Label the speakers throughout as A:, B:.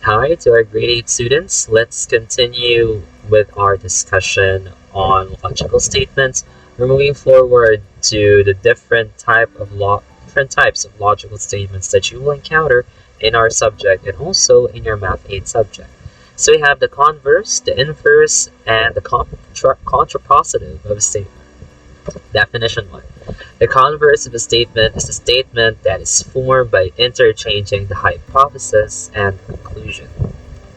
A: Hi to our grade 8 students. Let's continue with our discussion on logical statements. We're moving forward to the different types of logical statements that you will encounter in our subject and also in your Math 8 subject. So we have the converse, the inverse, and the contrapositive of a statement. Definition 1. The converse of a statement is a statement that is formed by interchanging the hypothesis and conclusion.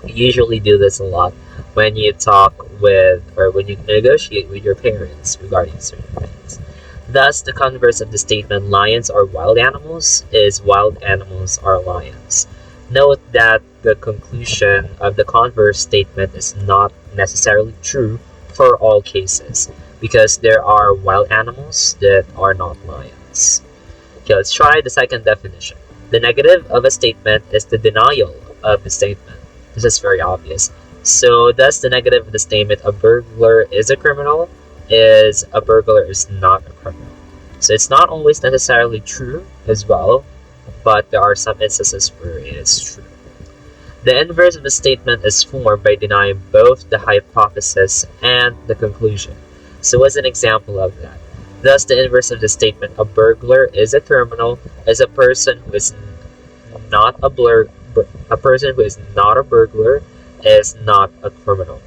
A: You usually do this a lot when you talk with or when you negotiate with your parents regarding certain things. Thus, the converse of the statement lions are wild animals is wild animals are lions. Note that the conclusion of the converse statement is not necessarily true for all cases, because there are wild animals that are not lions. Okay, let's try the second definition. The negative of a statement is the denial of the statement. This is very obvious. So thus the negative of the statement, a burglar is a criminal, is a burglar is not a criminal. So it's not always necessarily true as well, but there are some instances where it is true. The inverse of a statement is formed by denying both the hypothesis and the conclusion. So as an example of that, thus the inverse of the statement, a burglar is a criminal, is a person who is not a burglar is not a criminal.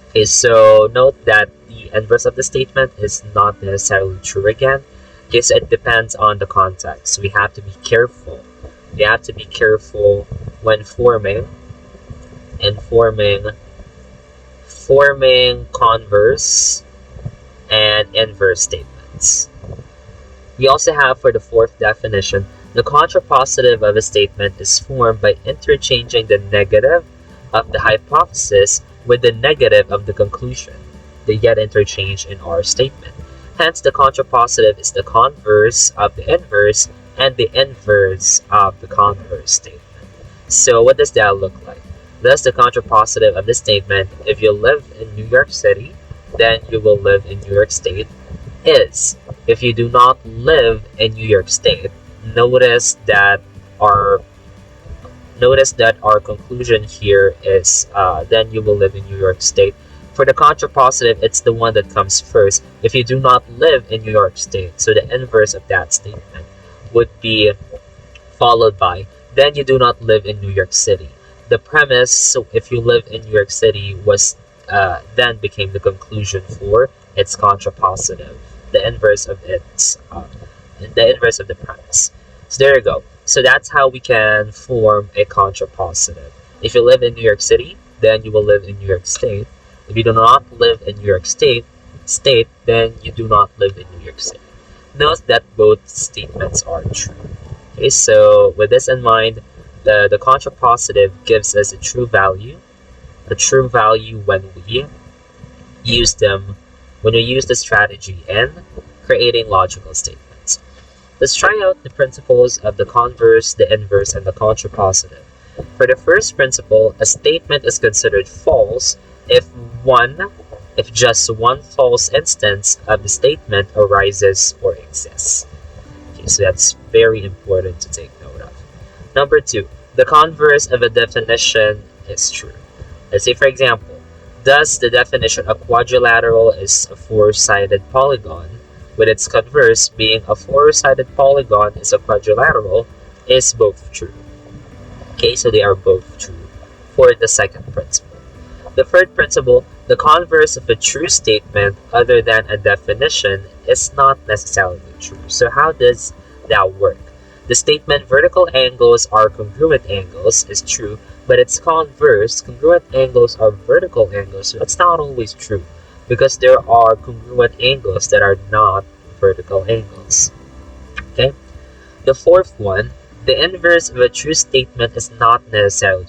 A: Okay, so note that the inverse of the statement is not necessarily true again. Okay, so it depends on the context. We have to be careful. We have to be careful when forming converse and inverse statements. We also have, for the fourth definition, the contrapositive of a statement is formed by interchanging the negative of the hypothesis with the negative of the conclusion. They get interchanged in our statement. Hence, the contrapositive is the converse of the inverse and the inverse of the converse statement. So what does that look like? Thus, the contrapositive of the statement, if you live in New York City, then you will live in New York State, is if you do not live in New York State, notice that our conclusion here is then you will live in New York State. For the contrapositive, it's the one that comes first. If you do not live in New York State, so the inverse of that statement would be followed by then you do not live in New York City. The premise, so if you live in New York City, was then became the conclusion for its contrapositive, the inverse of the premise. So there you go. So that's how we can form a contrapositive. If you live in New York City, then you will live in New York State. If you do not live in New York State, then you do not live in New York City. Note that both statements are true. Okay, so with this in mind, the contrapositive gives us a true value when we use the strategy in creating logical statements. Let's try out the principles of the converse, the inverse, and the contrapositive. For the first principle, a statement is considered false if just one false instance of the statement arises or exists. Okay, so that's very important to take note of. Number 2, the converse of a definition is true. Let's say, for example, thus the definition of quadrilateral is a four-sided polygon, with its converse being a four-sided polygon is a quadrilateral, is both true. Okay, so they are both true for the second principle. The third principle, the converse of a true statement other than a definition is not necessarily true. So how does that work? The statement vertical angles are congruent angles is true, but its converse, congruent angles are vertical angles, so that's not always true, because there are congruent angles that are not vertical angles. Okay? The fourth one, the inverse of a true statement is not necessarily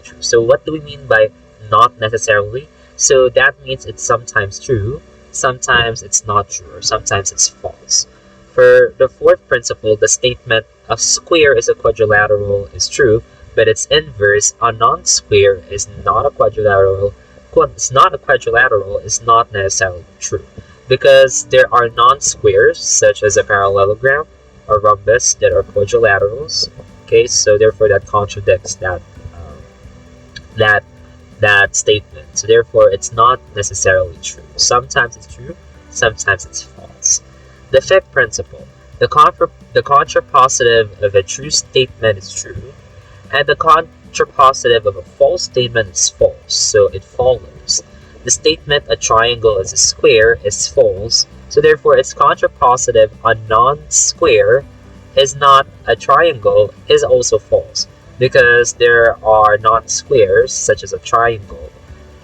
A: true. So what do we mean by not necessarily? So that means it's sometimes true, sometimes it's not true, or sometimes it's false. For the fourth principle, the statement a square is a quadrilateral is true, but its inverse, a non-square is not a quadrilateral. It's not a quadrilateral is not necessarily true, because there are non-squares such as a parallelogram or rhombus that are quadrilaterals. Okay, so therefore that contradicts that that statement. So therefore, it's not necessarily true. Sometimes it's true, sometimes it's false. The fifth principle: the contrapositive of a true statement is true, and the contrapositive of a false statement is false. So it follows. The statement a triangle is a square is false, so therefore its contrapositive, a non-square is not a triangle, is also false, because there are non-squares such as a triangle,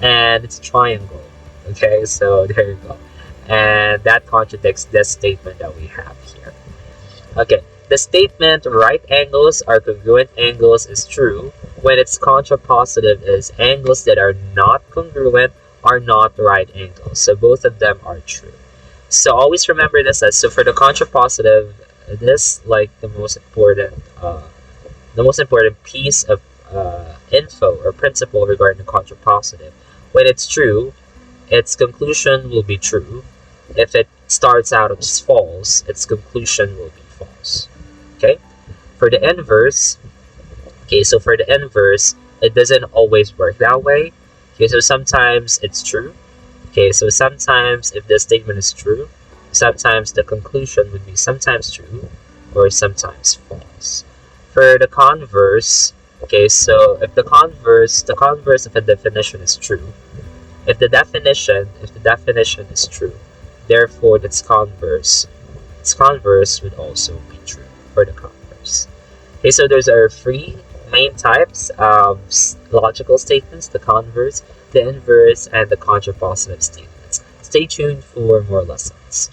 A: and it's a triangle. Okay, so there you go. And that contradicts this statement that we have here. Okay, the statement right angles are congruent angles is true when its contrapositive is angles that are not congruent are not right angles. So both of them are true. So always remember this as, so for the contrapositive, this like the most important piece of info or principle regarding the contrapositive. When it's true, its conclusion will be true. If it starts out as false, its conclusion will be false. Okay? For the inverse, it doesn't always work that way. Okay, so sometimes it's true. Okay, so sometimes if the statement is true, sometimes the conclusion would be sometimes true or sometimes false. For the converse, okay, so if the converse of a definition is true, if the definition is true, therefore its converse would also be true for the converse. Okay, so those are three main types of logical statements: the converse, the inverse, and the contrapositive statements. Stay tuned for more lessons.